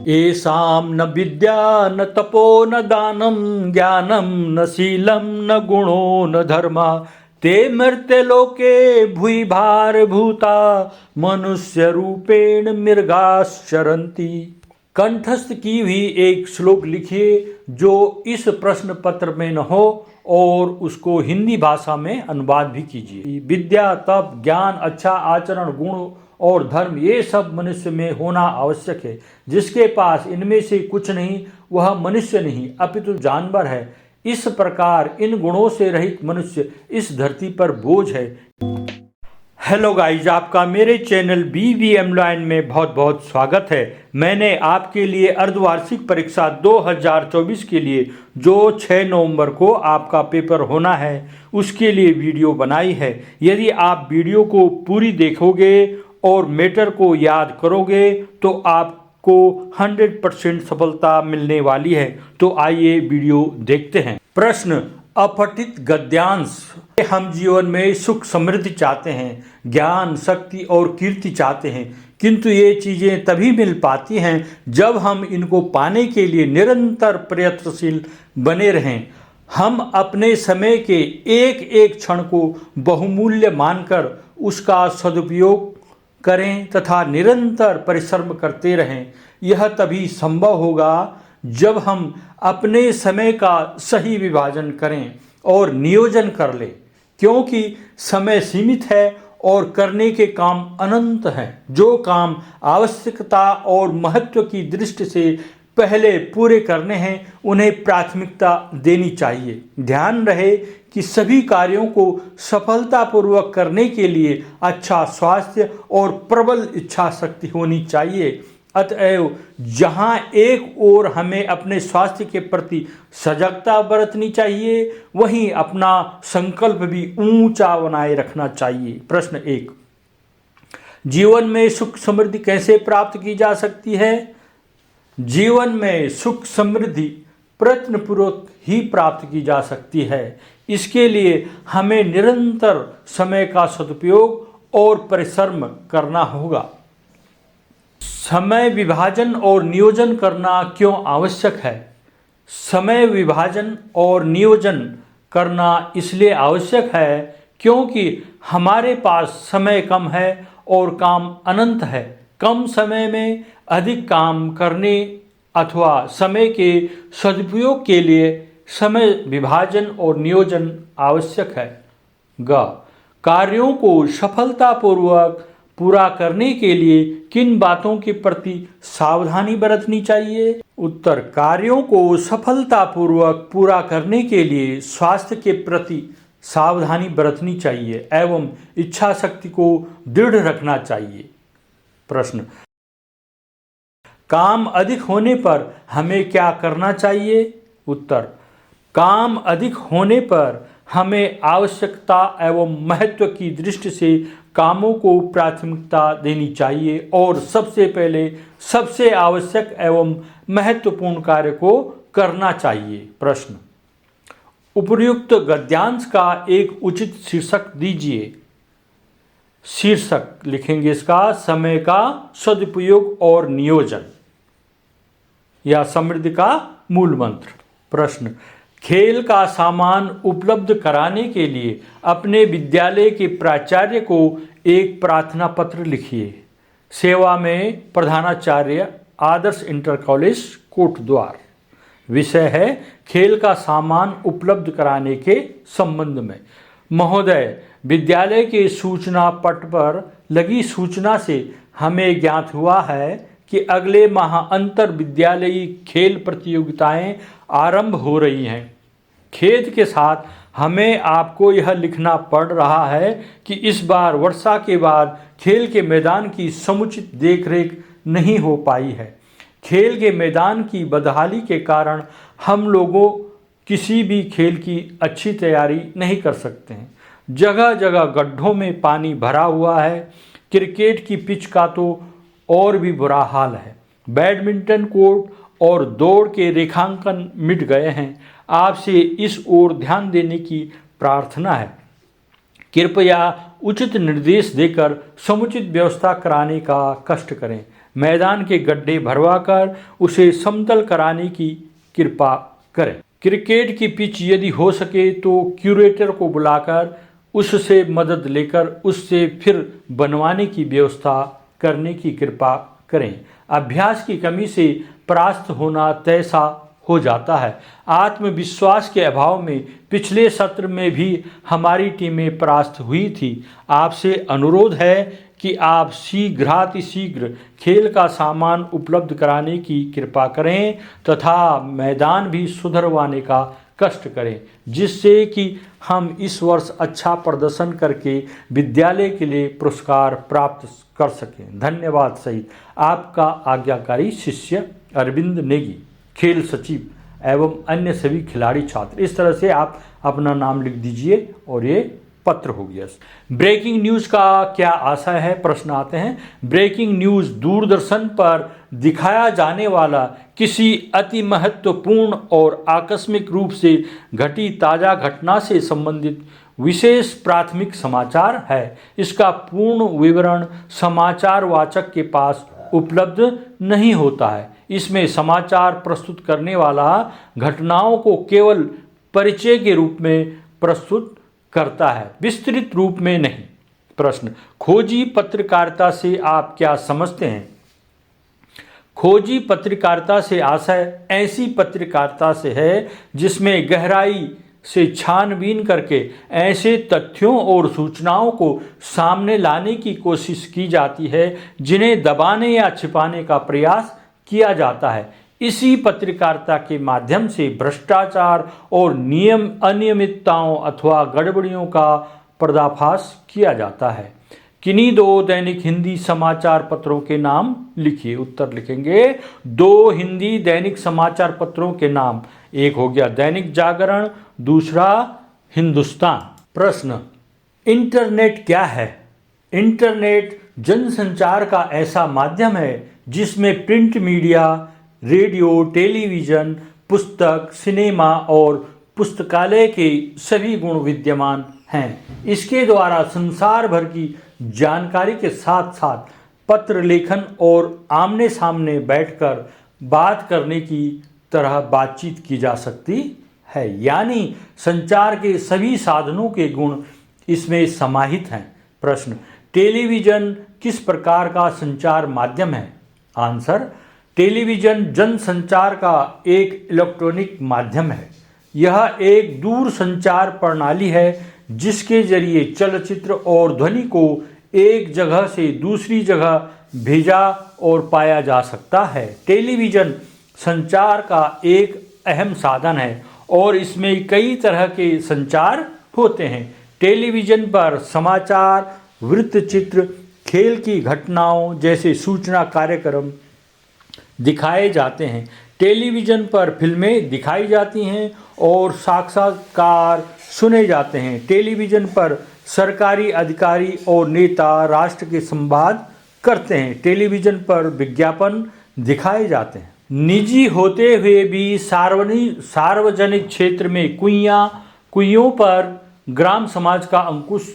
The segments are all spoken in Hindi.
येषां न विद्या न तपो न दानं ज्ञानं न शीलं न गुणो न धर्मा ते मर्त्यलोके भुवि भारभूता मनुष्य रूपेण मृगाश्चरन्ति। कंठस्थ की हुई एक श्लोक लिखिए जो इस प्रश्न पत्र में न हो और उसको हिंदी भाषा में अनुवाद भी कीजिए। विद्या, तप, ज्ञान, अच्छा आचरण, गुण और धर्म ये सब मनुष्य में होना आवश्यक है। जिसके पास इनमें से कुछ नहीं वह मनुष्य नहीं अपितु जानवर है। इस प्रकार इन गुणों से रहित मनुष्य इस धरती पर बोझ है। हेलो गाइज, आपका मेरे चैनल BVM लाइन में बहुत बहुत स्वागत है। मैंने आपके लिए अर्धवार्षिक परीक्षा 2024 के लिए जो 6 नवंबर को आपका पेपर होना है उसके लिए वीडियो बनाई है। यदि आप वीडियो को पूरी देखोगे और मैटर को याद करोगे तो आपको 100% सफलता मिलने वाली है। तो आइए वीडियो देखते हैं। प्रश्न: अपठित गद्यांश। हम जीवन में सुख समृद्धि चाहते हैं, ज्ञान, शक्ति और कीर्ति चाहते हैं, किंतु ये चीज़ें तभी मिल पाती हैं जब हम इनको पाने के लिए निरंतर प्रयत्नशील बने रहें। हम अपने समय के एक एक क्षण को बहुमूल्य मानकर उसका सदुपयोग करें तथा निरंतर परिश्रम करते रहें। यह तभी संभव होगा जब हम अपने समय का सही विभाजन करें और नियोजन कर लें, क्योंकि समय सीमित है और करने के काम अनंत हैं। जो काम आवश्यकता और महत्व की दृष्टि से पहले पूरे करने हैं उन्हें प्राथमिकता देनी चाहिए। ध्यान रहे कि सभी कार्यों को सफलतापूर्वक करने के लिए अच्छा स्वास्थ्य और प्रबल इच्छा शक्ति होनी चाहिए। अतएव जहाँ एक ओर हमें अपने स्वास्थ्य के प्रति सजगता बरतनी चाहिए, वहीं अपना संकल्प भी ऊंचा बनाए रखना चाहिए। प्रश्न 1: जीवन में सुख समृद्धि कैसे प्राप्त की जा सकती है? जीवन में सुख समृद्धि प्रयत्नपूर्वक ही प्राप्त की जा सकती है। इसके लिए हमें निरंतर समय का सदुपयोग और परिश्रम करना होगा। समय विभाजन और नियोजन करना क्यों आवश्यक है? समय विभाजन और नियोजन करना इसलिए आवश्यक है क्योंकि हमारे पास समय कम है और काम अनंत है। कम समय में अधिक काम करने अथवा समय के सदुपयोग के लिए समय विभाजन और नियोजन आवश्यक है। ग कार्यों को सफलतापूर्वक पूरा करने के लिए किन बातों के प्रति सावधानी बरतनी चाहिए? उत्तर: कार्यों को सफलतापूर्वक पूरा करने के लिए स्वास्थ्य के प्रति सावधानी बरतनी चाहिए एवं इच्छा शक्ति को दृढ़ रखना चाहिए। प्रश्न: काम अधिक होने पर हमें क्या करना चाहिए? उत्तर: काम अधिक होने पर हमें आवश्यकता एवं महत्व की दृष्टि से कामों को प्राथमिकता देनी चाहिए और सबसे पहले सबसे आवश्यक एवं महत्वपूर्ण कार्य को करना चाहिए। प्रश्न: उपर्युक्त गद्यांश का एक उचित शीर्षक दीजिए। शीर्षक लिखेंगे इसका समय का सदुपयोग और नियोजन या समृद्धि का मूल मंत्र। प्रश्न: खेल का सामान उपलब्ध कराने के लिए अपने विद्यालय के प्राचार्य को एक प्रार्थना पत्र लिखिए। सेवा में प्रधानाचार्य, आदर्श इंटर कॉलेज, कोटद्वार। विषय है खेल का सामान उपलब्ध कराने के संबंध में। महोदय, विद्यालय के सूचना पट पर लगी सूचना से हमें ज्ञात हुआ है कि अगले माह अंतर विद्यालयी खेल प्रतियोगिताएं आरंभ हो रही हैं। खेद के साथ हमें आपको यह लिखना पड़ रहा है कि इस बार वर्षा के बाद खेल के मैदान की समुचित देखरेख नहीं हो पाई है। खेल के मैदान की बदहाली के कारण हम लोगों किसी भी खेल की अच्छी तैयारी नहीं कर सकते हैं। जगह जगह गड्ढों में पानी भरा हुआ है। क्रिकेट की पिच का तो और भी बुरा हाल है। बैडमिंटन कोर्ट और दौड़ के रेखांकन मिट गए हैं। आपसे इस ओर ध्यान देने की प्रार्थना है। कृपया उचित निर्देश देकर समुचित व्यवस्था कराने का कष्ट करें। मैदान के गड्ढे भरवाकर उसे समतल कराने की कृपा करें। क्रिकेट की पिच यदि हो सके तो क्यूरेटर को बुलाकर उससे मदद लेकर उससे फिर बनवाने की व्यवस्था करने की कृपा करें। अभ्यास की कमी से परास्त होना तय सा हो जाता है। आत्मविश्वास के अभाव में पिछले सत्र में भी हमारी टीमें परास्त हुई थी। आपसे अनुरोध है कि आप शीघ्रातिशीघ्र खेल का सामान उपलब्ध कराने की कृपा करें तथा मैदान भी सुधरवाने का कष्ट करें, जिससे कि हम इस वर्ष अच्छा प्रदर्शन करके विद्यालय के लिए पुरस्कार प्राप्त कर सकें। धन्यवाद सहित आपका आज्ञाकारी शिष्य अरविंद नेगी, खेल सचिव एवं अन्य सभी खिलाड़ी छात्र। इस तरह से आप अपना नाम लिख दीजिए और ये पत्र हो गया। ब्रेकिंग न्यूज का क्या आशय है, प्रश्न आते हैं। ब्रेकिंग न्यूज दूरदर्शन पर दिखाया जाने वाला किसी अति महत्वपूर्ण और आकस्मिक रूप से घटी ताजा घटना से संबंधित विशेष प्राथमिक समाचार है। इसका पूर्ण विवरण समाचार वाचक के पास उपलब्ध नहीं होता है। इसमें समाचार प्रस्तुत करने वाला घटनाओं को केवल परिचय के रूप में प्रस्तुत करता है, विस्तृत रूप में नहीं। प्रश्न, खोजी पत्रकारिता से आप क्या समझते हैं? खोजी पत्रकारिता से आशय ऐसी पत्रकारिता से है जिसमें गहराई से छानबीन करके ऐसे तथ्यों और सूचनाओं को सामने लाने की कोशिश की जाती है जिन्हें दबाने या छिपाने का प्रयास किया जाता है। इसी पत्रकारिता के माध्यम से भ्रष्टाचार और अनियमितताओं अथवा गड़बड़ियों का पर्दाफाश किया जाता है। किन्हीं दो दैनिक हिंदी समाचार पत्रों के नाम लिखिए। उत्तर लिखेंगे, दो हिंदी दैनिक समाचार पत्रों के नाम। एक हो गया दैनिक जागरण, दूसरा हिंदुस्तान। प्रश्न, इंटरनेट क्या है? इंटरनेट जनसंचार का ऐसा माध्यम है जिसमें प्रिंट मीडिया, रेडियो, टेलीविज़न, पुस्तक, सिनेमा और पुस्तकालय के सभी गुण विद्यमान हैं। इसके द्वारा संसार भर की जानकारी के साथ साथ पत्र लेखन और आमने सामने बैठकर बात करने की तरह बातचीत की जा सकती है। यानी संचार के सभी साधनों के गुण इसमें समाहित हैं। प्रश्न, टेलीविज़न किस प्रकार का संचार माध्यम है? आंसर, टेलीविज़न जनसंचार का एक इलेक्ट्रॉनिक माध्यम है। यह एक दूर संचार प्रणाली है जिसके जरिए चलचित्र और ध्वनि को एक जगह से दूसरी जगह भेजा और पाया जा सकता है। टेलीविज़न संचार का एक अहम साधन है और इसमें कई तरह के संचार होते हैं। टेलीविज़न पर समाचार, वृत्तचित्र, खेल की घटनाओं जैसे सूचना कार्यक्रम दिखाए जाते हैं। टेलीविज़न पर फिल्में दिखाई जाती हैं और साक्षात्कार सुने जाते हैं। टेलीविज़न पर सरकारी अधिकारी और नेता राष्ट्र के संवाद करते हैं। टेलीविज़न पर विज्ञापन दिखाए जाते हैं। निजी होते हुए भी सार्वजनिक क्षेत्र में कुइयों पर ग्राम समाज का अंकुश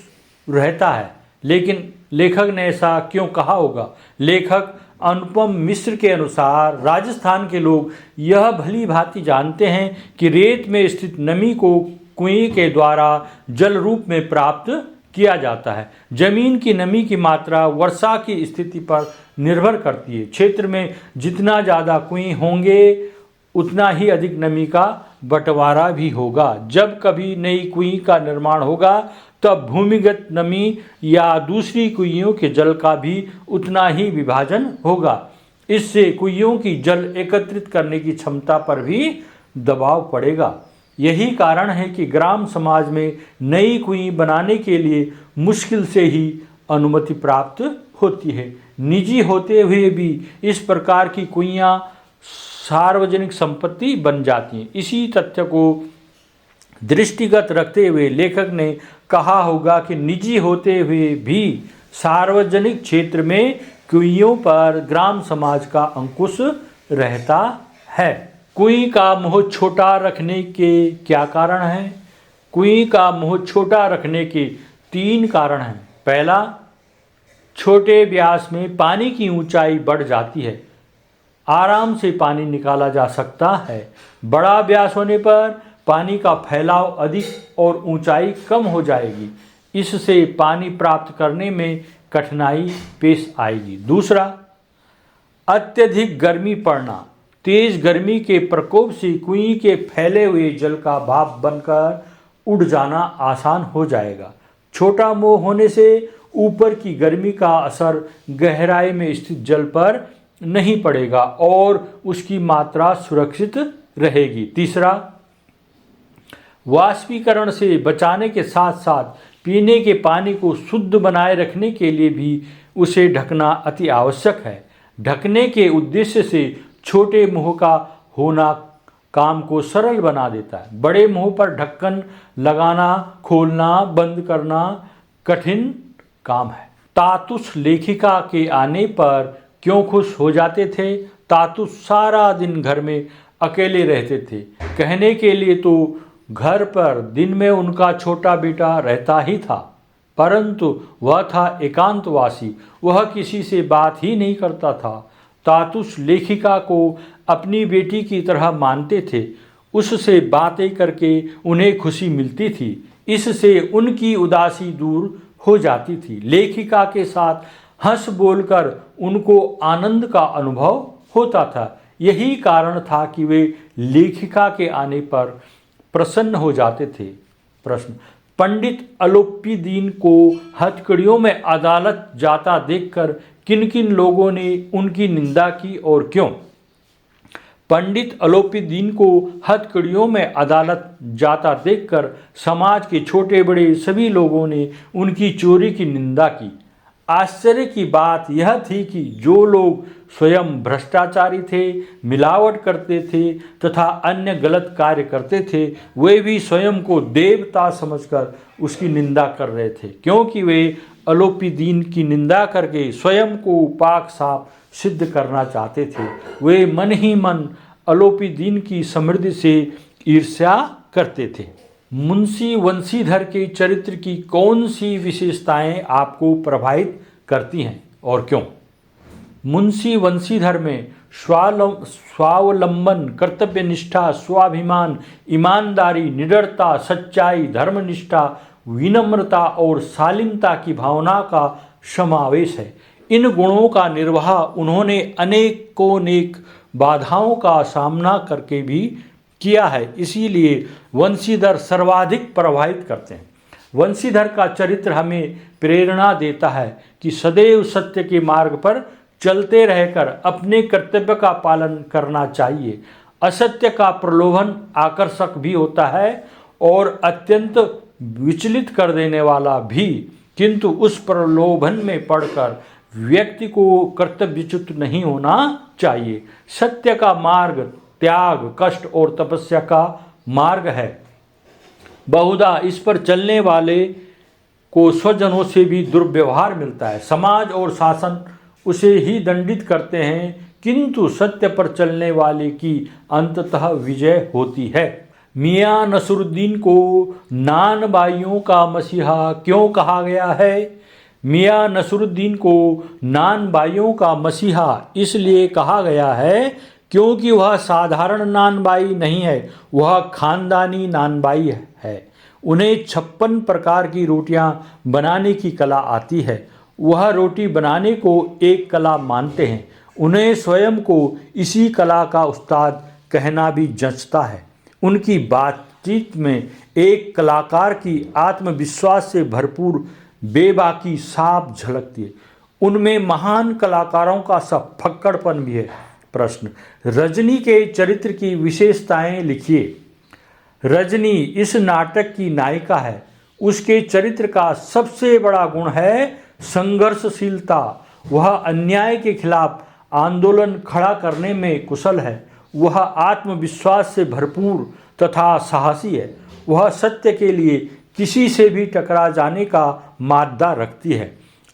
रहता है। लेकिन लेखक ने ऐसा क्यों कहा होगा? लेखक अनुपम मिश्र के अनुसार राजस्थान के लोग यह भली भांति जानते हैं कि रेत में स्थित नमी को कुएं के द्वारा जल रूप में प्राप्त किया जाता है। जमीन की नमी की मात्रा वर्षा की स्थिति पर निर्भर करती है। क्षेत्र में जितना ज़्यादा कुएं होंगे उतना ही अधिक नमी का बंटवारा भी होगा। जब कभी नई कुएं का निर्माण होगा तब भूमिगत नमी या दूसरी कुइयों के जल का भी उतना ही विभाजन होगा। इससे कुइयों की जल एकत्रित करने की क्षमता पर भी दबाव पड़ेगा। यही कारण है कि ग्राम समाज में नई कुएं बनाने के लिए मुश्किल से ही अनुमति प्राप्त होती है। निजी होते हुए भी इस प्रकार की कुइयां सार्वजनिक संपत्ति बन जाती हैं। इसी तथ्य को दृष्टिगत रखते हुए लेखक ने कहा होगा कि निजी होते हुए भी सार्वजनिक क्षेत्र में कुइयों पर ग्राम समाज का अंकुश रहता है। कुएं का मुंह छोटा रखने के क्या कारण हैं? कुएं का मुंह छोटा रखने के 3 कारण हैं। पहला, छोटे व्यास में पानी की ऊंचाई बढ़ जाती है, आराम से पानी निकाला जा सकता है। बड़ा व्यास होने पर पानी का फैलाव अधिक और ऊंचाई कम हो जाएगी, इससे पानी प्राप्त करने में कठिनाई पेश आएगी। दूसरा, अत्यधिक गर्मी पड़ना। तेज गर्मी के प्रकोप से कुएं के फैले हुए जल का भाप बनकर उड़ जाना आसान हो जाएगा। छोटा मुंह होने से ऊपर की गर्मी का असर गहराई में स्थित जल पर नहीं पड़ेगा और उसकी मात्रा सुरक्षित रहेगी। तीसरा, वाष्पीकरण से बचाने के साथ साथ पीने के पानी को शुद्ध बनाए रखने के लिए भी उसे ढकना अति आवश्यक है। ढकने के उद्देश्य से छोटे मुंह का होना काम को सरल बना देता है। बड़े मुंह पर ढक्कन लगाना, खोलना, बंद करना कठिन काम है। तातुस लेखिका के आने पर क्यों खुश हो जाते थे? तातुस सारा दिन घर में अकेले रहते थे। कहने के लिए तो घर पर दिन में उनका छोटा बेटा रहता ही था, परंतु वह था एकांतवासी, वह किसी से बात ही नहीं करता था। तातुस लेखिका को अपनी बेटी की तरह मानते थे, उससे बातें करके उन्हें खुशी मिलती थी, इससे उनकी उदासी दूर हो जाती थी। लेखिका के साथ हंस बोलकर उनको आनंद का अनुभव होता था। यही कारण था कि वे लेखिका के आने पर प्रसन्न हो जाते थे। प्रश्न, पंडित अलोपीदीन को हथकड़ियों में अदालत जाता देखकर किन किन लोगों ने उनकी निंदा की और क्यों? पंडित अलोपीदीन को हथकड़ियों में अदालत जाता देखकर समाज के छोटे बड़े सभी लोगों ने उनकी चोरी की निंदा की। आश्चर्य की बात यह थी कि जो लोग स्वयं भ्रष्टाचारी थे, मिलावट करते थे तथा अन्य गलत कार्य करते थे, वे भी स्वयं को देवता समझकर उसकी निंदा कर रहे थे, क्योंकि वे अलोपीदीन की निंदा करके स्वयं को पाक साफ सिद्ध करना चाहते थे। वे मन ही मन अलोपीदीन की समृद्धि से ईर्ष्या करते थे। मुंशी वंशीधर के चरित्र की कौन सी विशेषताएं आपको प्रभावित करती हैं और क्यों? मुंशी वंशीधर में स्वावलंबन, कर्तव्यनिष्ठा, स्वाभिमान, ईमानदारी, निडरता, सच्चाई, धर्मनिष्ठा, विनम्रता और शालीनता की भावना का समावेश है। इन गुणों का निर्वाह उन्होंने अनेकोनेक बाधाओं का सामना करके भी किया है, इसीलिए वंशीधर सर्वाधिक प्रभावित करते हैं। वंशीधर का चरित्र हमें प्रेरणा देता है कि सदैव सत्य के मार्ग पर चलते रहकर अपने कर्तव्य का पालन करना चाहिए। असत्य का प्रलोभन आकर्षक भी होता है और अत्यंत विचलित कर देने वाला भी, किंतु उस प्रलोभन में पड़कर व्यक्ति को कर्तव्यच्युत नहीं होना चाहिए। सत्य का मार्ग त्याग, कष्ट और तपस्या का मार्ग है। बहुधा इस पर चलने वाले को स्वजनों से भी दुर्व्यवहार मिलता है। समाज और शासन उसे ही दंडित करते हैं, किंतु सत्य पर चलने वाले की अंततः विजय होती है। मियाँ नसरुद्दीन को नानबाइयों का मसीहा क्यों कहा गया है? मियाँ नसरुद्दीन को नानबाइयों का मसीहा इसलिए कहा गया है क्योंकि वह साधारण नानबाई नहीं है, वह खानदानी नानबाई है। उन्हें 56 प्रकार की रोटियां बनाने की कला आती है। वह रोटी बनाने को एक कला मानते हैं। उन्हें स्वयं को इसी कला का उस्ताद कहना भी जचता है। उनकी बातचीत में एक कलाकार की आत्मविश्वास से भरपूर बेबाकी साफ झलकती है। उनमें महान कलाकारों का सब फक्कड़पन भी है। प्रश्न, रजनी के चरित्र की विशेषताएं लिखिए। रजनी इस नाटक की नायिका है। उसके चरित्र का सबसे बड़ा गुण है संघर्षशीलता। वह अन्याय के खिलाफ आंदोलन खड़ा करने में कुशल है। वह आत्मविश्वास से भरपूर तथा साहसी है। वह सत्य के लिए किसी से भी टकरा जाने का माद्दा रखती है।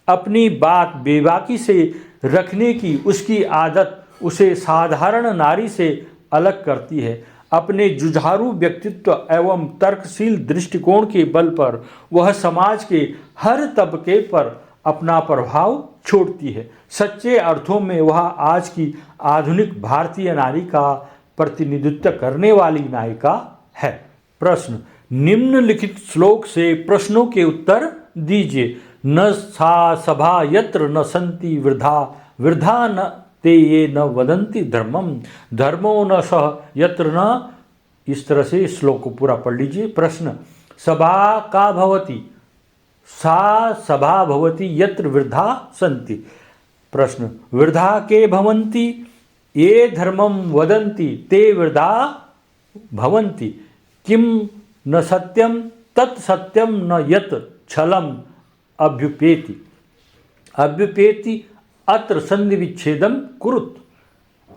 अपनी बात बेबाकी से रखने की उसकी आदत उसे साधारण नारी से अलग करती है। अपने जुझारू व्यक्तित्व एवं तर्कशील दृष्टिकोण के बल पर वह समाज के हर तबके पर अपना प्रभाव छोड़ती है। सच्चे अर्थों में वह आज की आधुनिक भारतीय नारी का प्रतिनिधित्व करने वाली नायिका है। प्रश्न, निम्नलिखित श्लोक से प्रश्नों के उत्तर दीजिए। न सा सभा यत्र न सन्ति वृद्धा, वृद्धा न ते ये न वदन्ति धर्मम, धर्मो न सह यत्र न। इस तरह से श्लोक को पूरा पढ़ लीजिए। प्रश्न, सभा का भवति, सा सभा भवति यत्र वृद्धा सन्ति। प्रश्न, वृद्धा के भवन्ति ये धर्मं वदन्ति ते वृद्धा भवन्ति, किम न सत्यम तत् सत्यम न यत् छलम अभ्युपेति, अभ्युपेति अत्र संधि विच्छेदम कुरुत,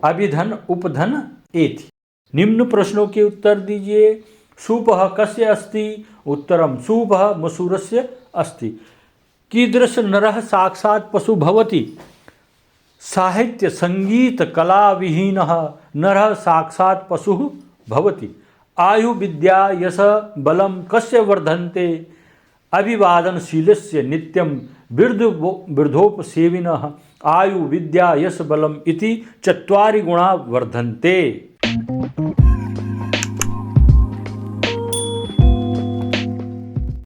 अभिधन उपधन एति। निम्न प्रश्नों के उत्तर दीजिए। सूपः कस्य अस्ति? उत्तरम सूपः मसूरस्य अस्ति। कीदृश नरः साक्षात् पशु भवति? साहित्य संगीत कला विहीनः नरः साक्षात् पशुः भवति। आयु विद्या यश बलं कस्य वर्धन्ते? अभिवादनशीलस्य नित्यं वृद्धोपसेविनः आयु विद्या यश बलम इति चत्वारि गुणा वर्धन्ते।